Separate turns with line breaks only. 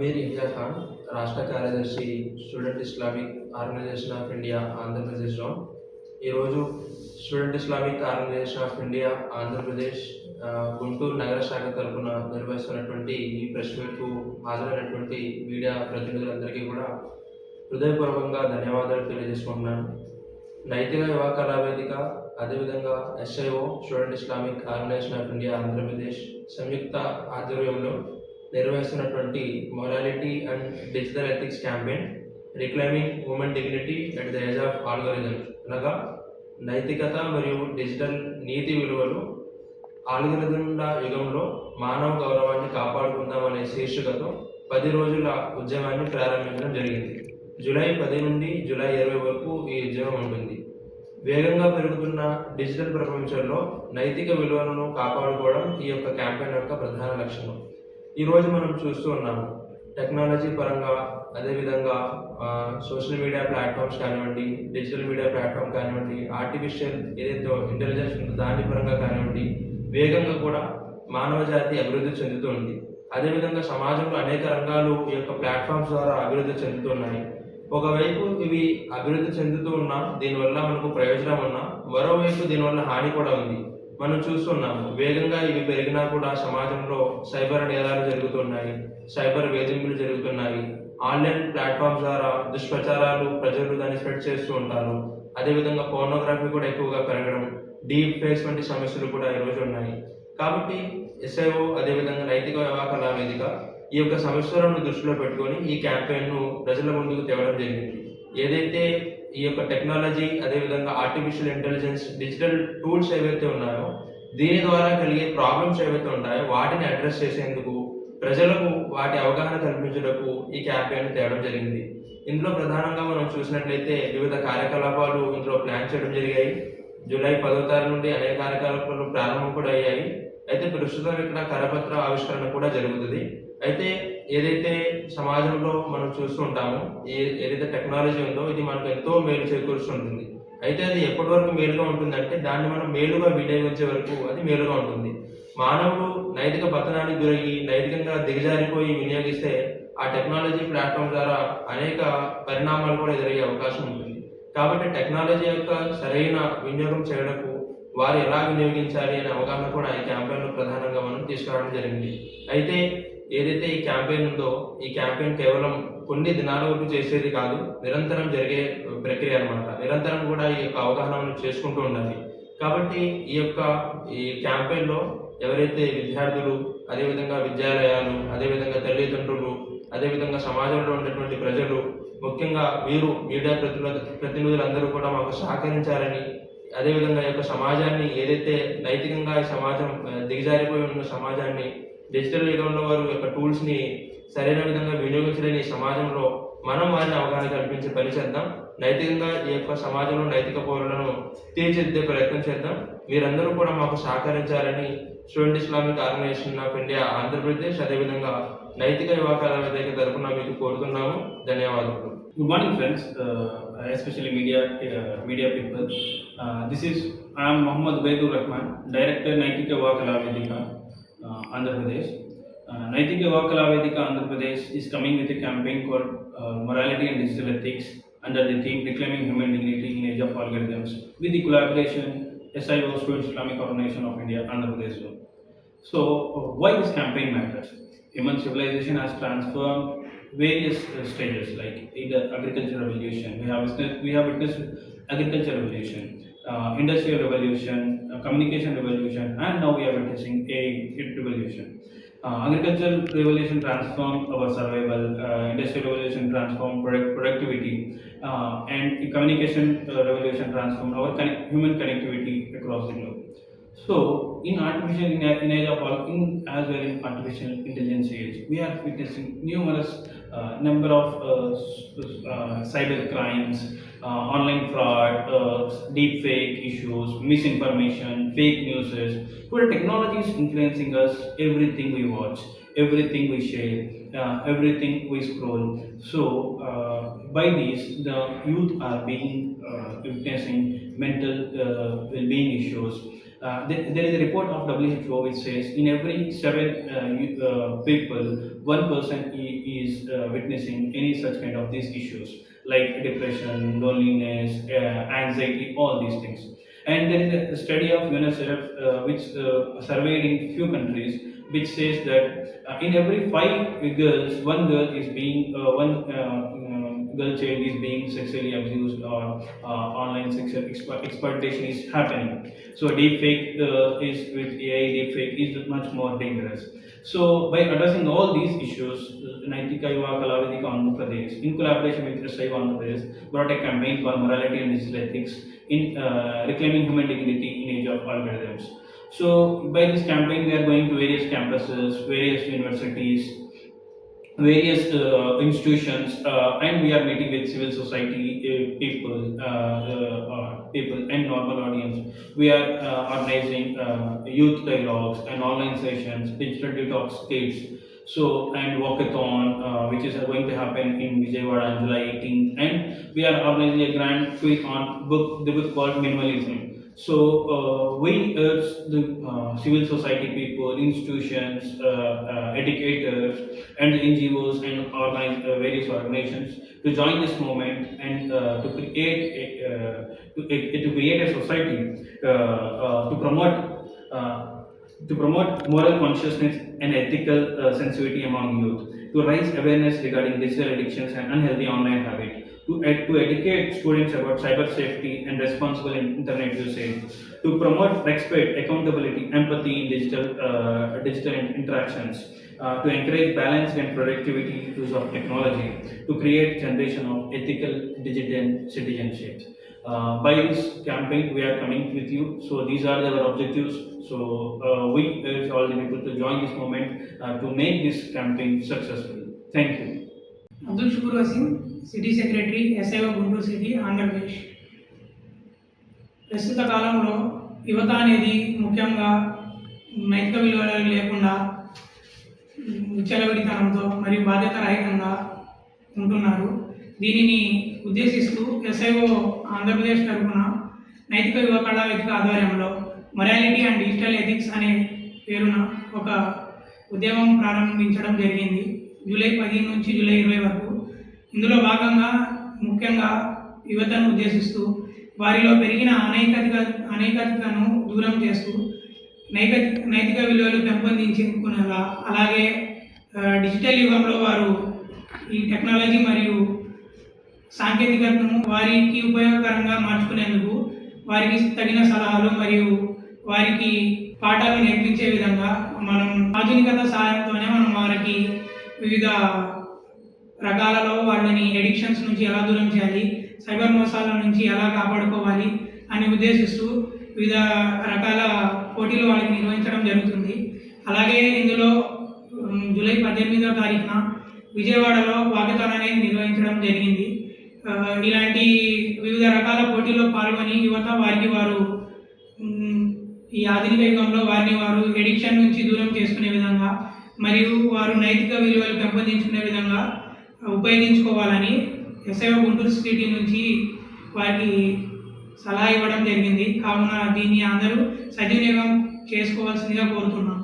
Aamir India Khan, రాష్ట్ర కార్యదర్శి, student Islamic organisation of India Andhra Pradesh zone. ఈరోజు student Islamic organisation of India Andhra Pradesh Guntur నగర శాఖ తరఫున నిర్వహిస్తున్నటువంటి ఈ ప్రెస్ మీట్కు హాజరైనటువంటి మీడియా ప్రతినిధులందరికీ కూడా హృదయపూర్వకంగా ధన్యవాదాలు తెలియజేసుకుంటున్నాను. నైతిక యువ కళా వేదిక, అదేవిధంగా SIO student Islamic organisation of India Andhra Pradesh సంయుక్త ఆధ్వర్యంలో నిర్వహిస్తున్నటువంటి morality and digital ethics campaign reclaiming women dignity at the age of algorithms, అనగా నైతికత మరియు డిజిటల్ నీతి విలువలు ఆల్గోరిథంల యుగంలో మానవ గౌరవాన్ని కాపాడుకుందామనే శీర్షికతో 10 రోజుల ఉద్యమాన్ని ప్రారంభించడం జరిగింది. జూలై 10 నుండి జూలై 20 వరకు ఈ ఉద్యమం ఉంటుంది. వేగంగా పెరుగుతున్న డిజిటల్ ప్రపంచంలో నైతిక విలువలను కాపాడుకోవడం ఈ యొక్క క్యాంపెయిన్ యొక్క ప్రధాన లక్ష్యం. ఈరోజు మనం చూస్తూ ఉన్నాము, టెక్నాలజీ పరంగా, అదేవిధంగా సోషల్ మీడియా ప్లాట్ఫామ్స్ కానివ్వండి, డిజిటల్ మీడియా ప్లాట్ఫామ్ కానివ్వండి, ఆర్టిఫిషియల్ ఏదైతే ఇంటెలిజెన్స్ ఉందో దాని పరంగా కానివ్వండి, వేగంగా కూడా మానవ జాతి అభివృద్ధి చెందుతూ ఉంది. అదేవిధంగా సమాజంలో అనేక రంగాలు ఈ యొక్క ప్లాట్ఫామ్స్ ద్వారా అభివృద్ధి చెందుతున్నాయి. ఒకవైపు ఇవి అభివృద్ధి చెందుతూ ఉన్నా, దీనివల్ల మనకు ప్రయోజనం ఉన్నా, మరోవైపు దీనివల్ల హాని కూడా ఉంది. మనం చూస్తున్నాము, వేగంగా ఇవి పెరిగినా కూడా సమాజంలో సైబర్ నేరాలు జరుగుతున్నాయి, సైబర్ వేధింపులు జరుగుతున్నాయి. ఆన్లైన్ ప్లాట్ఫామ్స్ ద్వారా దుష్ప్రచారాలు ప్రజలు దాన్ని స్ప్రెడ్ చేస్తూ ఉంటారు. అదేవిధంగా పోర్నోగ్రఫీ కూడా ఎక్కువగా పెరగడం, డీప్ ఫేస్ వంటి సమస్యలు కూడా ఈరోజు ఉన్నాయి. కాబట్టి ఎస్ఐఓ అదేవిధంగా నైతిక వ్యవహారాల వేదిక ఈ యొక్క సమస్యలను దృష్టిలో పెట్టుకొని ఈ క్యాంపెయిన్ను ప్రజల ముందుకు తేవడం జరిగింది. ఏదైతే ఈ యొక్క టెక్నాలజీ, అదేవిధంగా ఆర్టిఫిషియల్ ఇంటెలిజెన్స్, డిజిటల్ టూల్స్ ఏవైతే ఉన్నాయో దీని ద్వారా కలిగే ప్రాబ్లమ్స్ ఏవైతే ఉంటాయో వాటిని అడ్రస్ చేసేందుకు, ప్రజలకు వాటి అవగాహన కల్పించుటకు ఈ క్యాంపెయిన్ తేవడం జరిగింది. ఇందులో ప్రధానంగా మనం చూసినట్లయితే వివిధ కార్యకలాపాలు ఇందులో ప్లాన్ చేయడం జరిగాయి. జూలై 10వ తారీఖు నుండి అనేక కార్యకలాపాలు ప్రారంభం కూడా అయ్యాయి. అయితే ప్రస్తుతం ఇక్కడ కరపత్ర ఆవిష్కరణ కూడా జరుగుతుంది. అయితే ఏదైతే సమాజంలో మనం చూస్తుంటామో, ఏదైతే టెక్నాలజీ ఉందో ఇది మనకు ఎంతో మేలు చేకూరుస్తుంటుంది. అయితే అది ఎప్పటి వరకు మేలుగా ఉంటుందంటే దాన్ని మనం మేలుగా వినియోగించే వరకు అది మేలుగా ఉంటుంది. మానవుడు నైతిక పతనానికి గురయ్యి నైతికంగా దిగజారిపోయి వినియోగిస్తే ఆ టెక్నాలజీ ప్లాట్ఫామ్ ద్వారా అనేక పరిణామాలు కూడా ఎదురయ్యే అవకాశం ఉంటుంది. కాబట్టి టెక్నాలజీ యొక్క సరైన వినియోగం చేయడానికి వారు ఎలా వినియోగించాలి అనే అవగాహన కూడా ఈ క్యాంపెయిన్లో ప్రధానంగా మనం తీసుకురావడం జరిగింది. అయితే ఏదైతే ఈ క్యాంపెయిన్ ఉందో ఈ క్యాంపెయిన్ కేవలం కొన్ని దినాల వరకు చేసేది కాదు, నిరంతరం జరిగే ప్రక్రియ అనమాట. నిరంతరం కూడా ఈ యొక్క అవగాహనను చేసుకుంటూ ఉండాలి. కాబట్టి ఈ క్యాంపెయిన్లో ఎవరైతే విద్యార్థులు, అదేవిధంగా విద్యాలయాలు, అదేవిధంగా తల్లిదండ్రులు, అదేవిధంగా సమాజంలో ఉన్నటువంటి ప్రజలు, ముఖ్యంగా వీరు మీడియా ప్రతినిధులందరూ కూడా మాకు సహకరించాలని, అదేవిధంగా ఈ యొక్క సమాజాన్ని ఏదైతే నైతికంగా ఈ సమాజం దిగజారిపోయి ఉన్న సమాజాన్ని డిజిటల్ యుగంలో వారు యొక్క టూల్స్ని సరైన విధంగా వినియోగించలేని సమాజంలో మనం వారిని అవగాహన కల్పించే పని చేద్దాం. నైతికంగా ఈ యొక్క సమాజంలో నైతిక పౌరులను తీర్చిదిద్దే ప్రయత్నం చేద్దాం. వీరందరూ కూడా మాకు సహకరించాలని Student Islamic organisation of India Andhra Pradesh, అదేవిధంగా నైతిక యువ కళా వేదిక తరఫున మీకు కోరుతున్నాము. ధన్యవాదాలు.
Good morning, friends, especially media people. I am Mohammad Ubaidur Rahman, Director Naitika Yuva Kala Vedika, Andhra Pradesh. Naitika Yuva Kala Vedika, Andhra Pradesh is coming with a campaign called Morality and Digital Ethics under the theme Reclaiming Human Dignity in Age of Algorithms, with the collaboration SIO Student Islamic Organization of India, Andhra Pradesh. So, why this campaign matters? Human civilization has transformed various stages, like in the agricultural revolution, we have witnessed agricultural revolution, industrial revolution, communication revolution, and now we are witnessing a revolution. Agricultural revolution transformed our survival, industrial revolution transformed productivity, and communication revolution transformed our human connectivity across the globe. So, in age of as well in artificial intelligence age, we are witnessing numerous number of cyber crimes, online fraud, deep fake issues, misinformation, fake news. Where technology is influencing us, everything we watch, everything we share, everything we scroll. So by these, the youth are being witnessing mental well-being issues. There is a report of WHO which says in every 7 people, one person is witnessing any such kind of these issues like depression, loneliness, anxiety, all these things. And there is a study of UNICEF which surveyed in few countries, which says that in every 5 girls, one girl is being girl child is being sexually abused, or online sexual exploitation is happening. So deepfake is with AI, deepfake is much more dangerous. So by addressing all these issues, Naitika Yuva Kalavedika Andhra Pradesh, in collaboration with SIO Andhra Pradesh, brought a campaign called Morality and Digital Ethics in reclaiming human dignity in age of algorithms. So by this campaign, we are going to various campuses, various universities, various institutions, and we are meeting with civil society people, people and normal audience. We are organizing youth dialogues and online sessions, digital detox kits. So and walkathon, which is going to happen in Vijayawada on July 18th, and we are organizing a grand quiz on the book called Minimalism. So we urge the civil society people, institutions, educators, and NGOs and various organizations to join this movement and to create a society to promote moral consciousness and ethical sensitivity among youth, to raise awareness regarding digital addictions and unhealthy online habits, to educate students about cyber safety and responsible internet usage, to promote respect, accountability, empathy in digital interactions, to encourage balanced and productivity use of technology, to create generation of ethical digital citizenship. By this campaign, we are coming with you. So these are our objectives. So we urge all the people to join this movement to make this campaign successful. Thank you.
Abdul Shukoor Waseem, city secretary, SIO Guntur city, Andhra Pradesh. ప్రస్తుత కాలంలో యువత అనేది ముఖ్యంగా నైతిక విలువలు లేకుండా విచ్చలవిడితనంతో మరియు బాధ్యత రహితంగా ఉంటున్నారు. దీనిని ఉద్దేశిస్తూ ఎస్ఐఓ ఆంధ్రప్రదేశ్ తరఫున నైతిక యువ కళా వేదిక ఆధ్వర్యంలో మొరాలిటీ అండ్ డిజిటల్ ఎథిక్స్ అనే పేరున ఒక ఉద్యమం ప్రారంభించడం జరిగింది జూలై 10 నుంచి జూలై 20 వరకు. ఇందులో భాగంగా ముఖ్యంగా యువతను ఉద్దేశిస్తూ వారిలో పెరిగిన అనైతికతను దూరం చేస్తూ నైతిక విలువలు పెంపొందించుకునేలా, అలాగే డిజిటల్ యుగంలో వారు ఈ టెక్నాలజీ మరియు సాంకేతికతను వారికి ఉపయోగకరంగా మార్చుకునేందుకు వారికి తగిన సలహాలు మరియు వారికి పాఠాలు నేర్పించే విధంగా మనం ఆధునికత సహాయంతోనే మనం వారికి వివిధ రకాలలో వాళ్ళని ఎడిక్షన్స్ నుంచి ఎలా దూరం చేయాలి, సైబర్ మోసాల నుంచి ఎలా కాపాడుకోవాలి అని ఉద్దేశిస్తూ వివిధ రకాల పోటీలు వాళ్ళకి నిర్వహించడం జరుగుతుంది. అలాగే ఇందులో జూలై 18వ తారీఖున విజయవాడలో వాకథాన్ అనేది నిర్వహించడం జరిగింది. ఇలాంటి వివిధ రకాల పోటీల్లో పాల్గొని యువత వారికి వారు ఈ ఆధునిక యుగంలో వారిని వారు ఎడిక్షన్ నుంచి దూరం చేసుకునే విధంగా మరియు వారు నైతిక విలువలు పెంపొందించుకునే విధంగా ఉపయోగించుకోవాలని ఎస్ఐఓ గుంటూరు సిటీ నుంచి వారికి సలహా ఇవ్వడం జరిగింది. కావున దీన్ని అందరూ సద్వినియోగం చేసుకోవాల్సిందిగా కోరుతున్నాం.